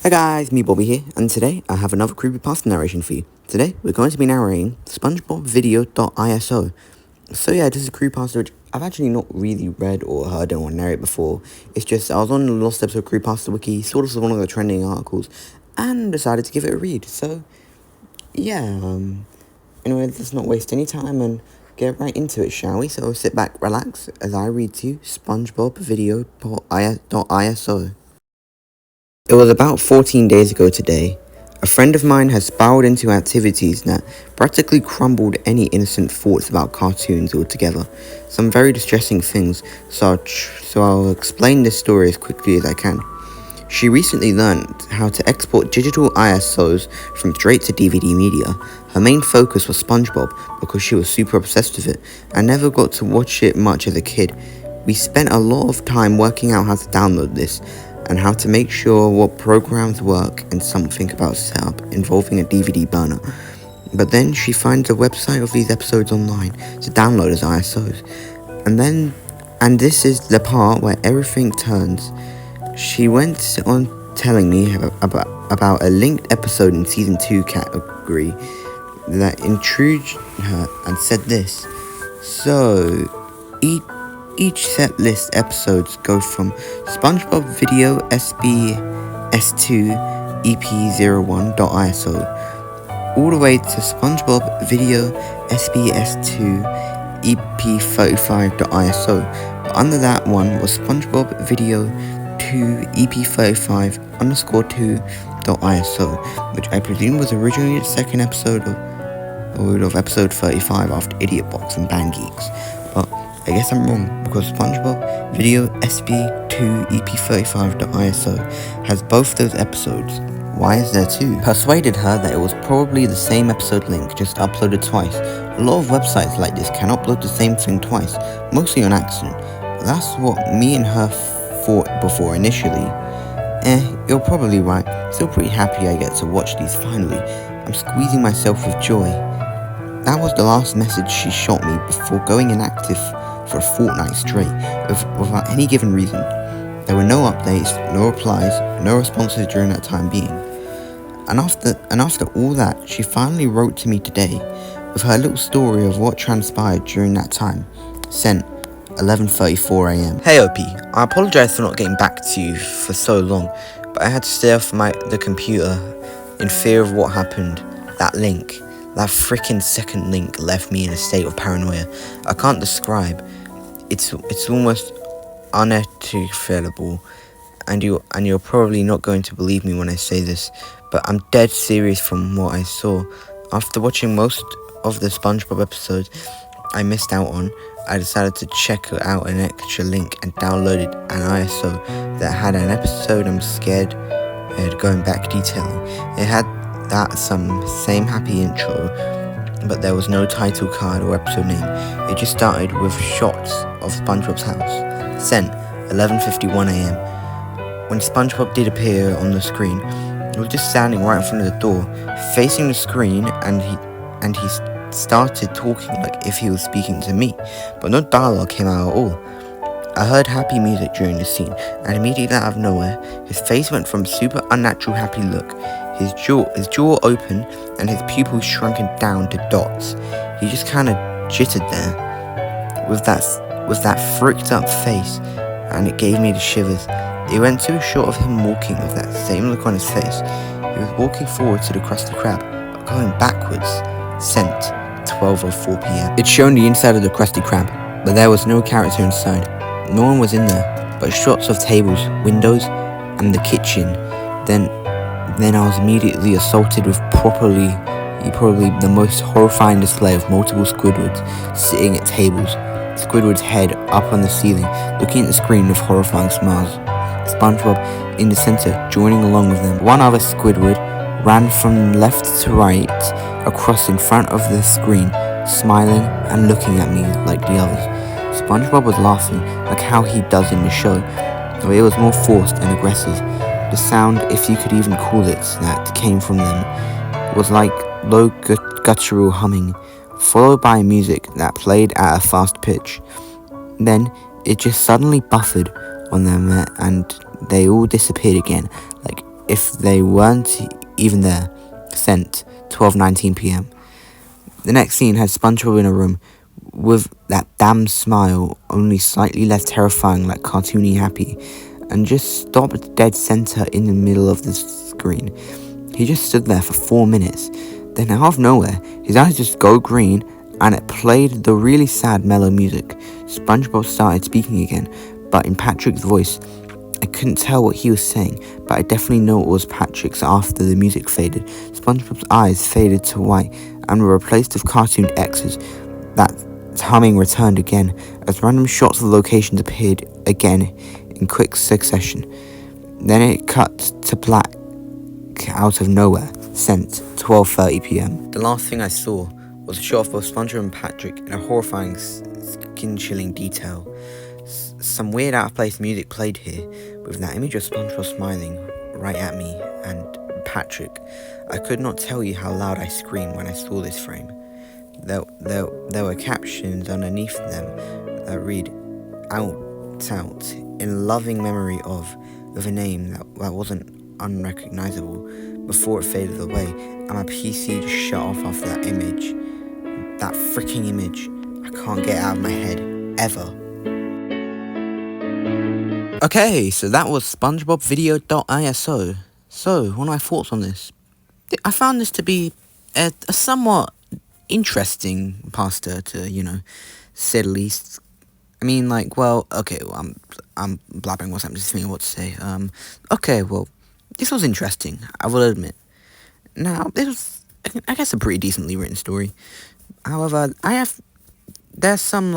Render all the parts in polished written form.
Hi guys, me Bobby here, and today I have another creepypasta narration for you. Today we're going to be narrating SpongeBob video.ISO. So yeah, this is a creepypasta which I've actually not really read or heard anyone narrate before. It's just I was on the Lost Episode Creepypasta wiki, saw this as one of the trending articles, and decided to give it a read. So yeah, anyway, let's not waste any time and get right into it, shall we? So sit back, relax, as I read to you SpongeBob video.ISO. It was about 14 days ago today. A friend of mine has spiraled into activities that practically crumbled any innocent thoughts about cartoons altogether. Some very distressing things, so I'll explain this story as quickly as I can. She recently learned how to export digital ISOs from straight to DVD media. Her main focus was SpongeBob because she was super obsessed with it and never got to watch it much as a kid. We spent a lot of time working out how to download this and how to make sure what programs work and something about setup involving a DVD burner. But then she finds a website of these episodes online to download as ISOs. And this is the part where everything turns. She went on telling me about a linked episode in Season 2 category that intrigued her and said this. So, each set list episodes go from SpongeBob Video SBS2 EP01.ISO all the way to SpongeBob Video SBS2 EP35.ISO. But under that one was SpongeBob Video 2 EP35_2.ISO, which I presume was originally the second episode of episode 35 after Idiot Box and Band Geeks. But I guess I'm wrong, because SpongeBob Video SB2 EP35.ISO has both those episodes. Why is there two? Persuaded her that it was probably the same episode link, just uploaded twice. A lot of websites like this can upload the same thing twice, mostly on accident. That's what me and her thought before initially. You're probably right. Still pretty happy I get to watch these finally. I'm squeezing myself with joy. That was the last message she shot me before going inactive for a fortnight straight, without any given reason. There were no updates, no replies, no responses during that time being. And after all that, she finally wrote to me today with her little story of what transpired during that time. Sent 11:34 a.m. Hey OP, I apologize for not getting back to you for so long, but I had to stay off the computer in fear of what happened. That frickin' second link left me in a state of paranoia I can't describe. It's almost unarticulable, and you're probably not going to believe me when I say this, but I'm dead serious from what I saw. After watching most of the SpongeBob episodes I missed out on, I decided to check out an extra link and downloaded an ISO that had an episode I'm scared at going back detailing. It had that same happy intro, but there was no title card or episode name. It just started with shots of SpongeBob's house. Sent 11:51 a.m. When SpongeBob did appear on the screen, he was just standing right in front of the door, facing the screen, and he started talking like if he was speaking to me, but no dialogue came out at all. I heard happy music during the scene, and immediately out of nowhere, his face went from super unnatural happy look, his jaw open, and his pupils shrunken down to dots. He just kinda jittered there, with that fricked up face, and it gave me the shivers. It went to a shot of him walking with that same look on his face. He was walking forward to the Krusty Krab, but going backwards. Sent 12:04 p.m. It showed the inside of the Krusty Krab, but there was no character inside. No one was in there, but shots of tables, windows, and the kitchen. Then I was immediately assaulted with probably the most horrifying display of multiple Squidwards sitting at tables. Squidward's head up on the ceiling, looking at the screen with horrifying smiles. SpongeBob in the center, joining along with them. One other Squidward ran from left to right across in front of the screen, smiling and looking at me like the others. SpongeBob was laughing like how he does in the show, but it was more forced and aggressive. The sound, if you could even call it, that came from them was like low guttural humming, followed by music that played at a fast pitch. Then it just suddenly buffered on them and they all disappeared again, like if they weren't even there. Sent 12:19 p.m. The next scene has SpongeBob in a room with that damn smile, only slightly less terrifying, like cartoony happy, and just stopped dead center in the middle of the screen. He just stood there for 4 minutes. Then out of nowhere, his eyes just go green, and it played the really sad mellow music. SpongeBob started speaking again, but in Patrick's voice. I couldn't tell what he was saying, but I definitely know it was Patrick's after the music faded. SpongeBob's eyes faded to white and were replaced with cartoon X's. That humming returned again as random shots of locations appeared again in quick succession. Then it cut to black out of nowhere. Sent 12:30 p.m. The last thing I saw was a shot of both SpongeBob and Patrick in a horrifying, skin-chilling detail. Some weird out-of-place music played here, with that image of SpongeBob smiling right at me and Patrick. I could not tell you how loud I screamed when I saw this frame. There were captions underneath them that read, out, in loving memory of, with a name that wasn't unrecognizable, before it faded away, and my PC just shut off after that image. That freaking image. I can't get it out of my head, ever. Okay, so that was SpongeBob video.ISO. So, what are my thoughts on this? I found this to be a somewhat interesting pasta to, say the least. I mean, like, well, okay, well, I'm blabbering what's happening, just thinking what to say. Okay, well, this was interesting, I will admit. Now, this was, I guess, a pretty decently written story. However, there's some,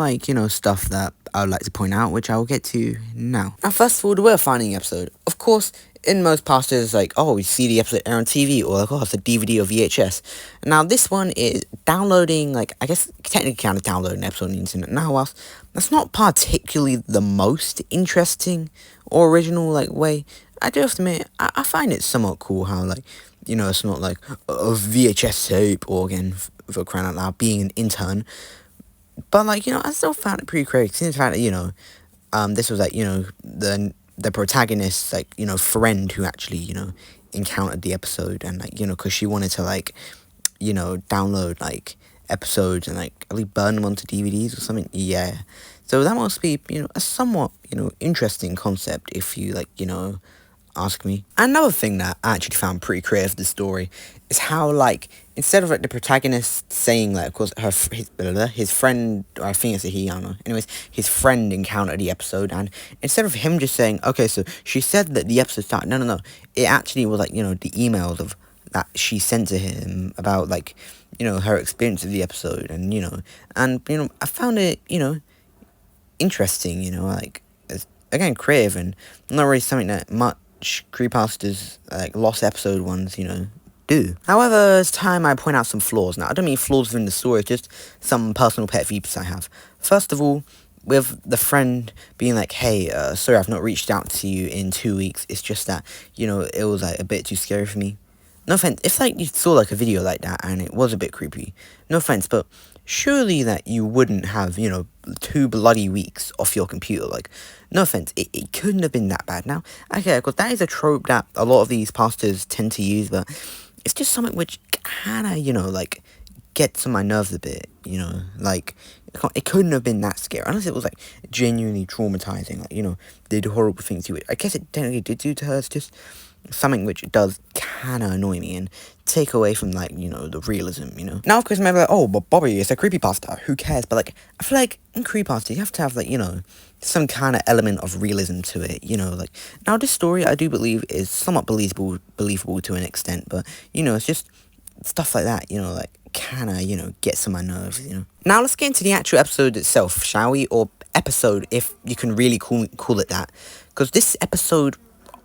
stuff that I would like to point out, which I will get to now. Now, first of all, the way of finding the episode. Of course, in most pastas, we see the episode air on TV, or, it's a DVD or VHS. Now, this one is downloading, I guess, technically kind of downloading an episode on the internet. Now, whilst that's not particularly the most interesting or original, way, I do have to admit, I find it somewhat cool how, it's not like a VHS tape, or again, for crying out loud, being an intern. But, I still found it pretty creative, since the fact that, this was, the protagonist's, friend who actually, encountered the episode, and, because she wanted to, download, episodes and, at least burn them onto DVDs or something, yeah. So that must be, a somewhat, interesting concept, if you, ask me. Another thing that I actually found pretty creative of the story is how, instead of, the protagonist saying, of course, his friend, or I think it's a he, I don't know. Anyways, his friend encountered the episode, and instead of him just saying, okay, so she said that the episode started, no. It actually was, the emails of that she sent to him about, her experience of the episode, and, I found it, interesting, it's, again, creative, and not really something that much creepypastas, lost episode ones, do. However, it's time I point out some flaws. Now, I don't mean flaws within the story, just some personal pet peeves I have. First of all, with the friend being hey, sorry, I've not reached out to you in 2 weeks, it's just that, it was, a bit too scary for me. No offense, if, you saw, a video like that, and it was a bit creepy, no offense, but surely that you wouldn't have, 2 bloody weeks off your computer, no offense, it couldn't have been that bad. Now, okay, because that is a trope that a lot of these pastors tend to use, but it's just something which kinda, gets on my nerves a bit, it couldn't have been that scary, unless it was, genuinely traumatizing, did horrible things to it. I guess it technically did do to her, it's just something which does kinda annoy me and take away from, the realism, Now, of course, maybe oh, but Bobby, it's a creepypasta, who cares? But, I feel in creepypasta, you have to have, some kind of element of realism to it, now, this story, I do believe, is somewhat believable to an extent, but, it's just stuff like that, kinda, gets on my nerves, Now, let's get into the actual episode itself, shall we? Or episode, if you can really call it that, because this episode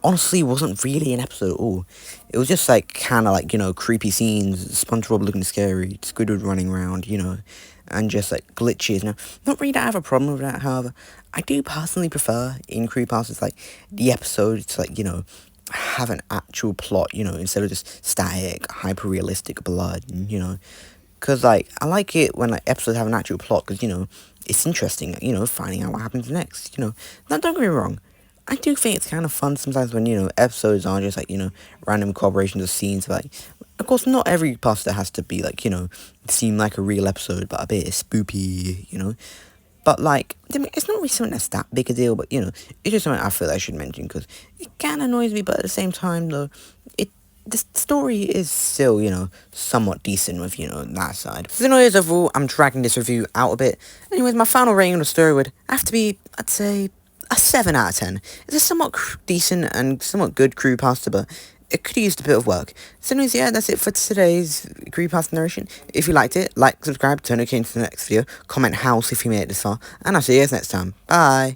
honestly wasn't really an episode at all. It was just kind of creepy scenes, SpongeBob looking scary, Squidward running around, and just glitches. Now, not really that I have a problem with that, however, I do personally prefer in creepypastas the episode to have an actual plot, instead of just static, hyper realistic blood, because I like it when episodes have an actual plot, because it's interesting, finding out what happens next, Now, don't get me wrong, I do think it's kind of fun sometimes when, episodes are just like, random collaborations of scenes. Like, of course, not every pasta has to be like, seem like a real episode, but a bit spoopy. But, like, I mean, it's not really something that's that big a deal, but, it's just something I feel I should mention, because it kind of annoys me, but at the same time, though, the story is still, somewhat decent with, that side. So anyways, overall, I'm dragging this review out a bit. Anyways, my final rating on the story would have to be, I'd say, a 7 out of 10. It's a somewhat decent and somewhat good creepypasta, but it could use a bit of work. So anyways, yeah, that's it for today's creepypasta narration. If you liked it, like, subscribe, turn notifications to the next video, comment house if you made it this far, and I'll see you guys next time. Bye!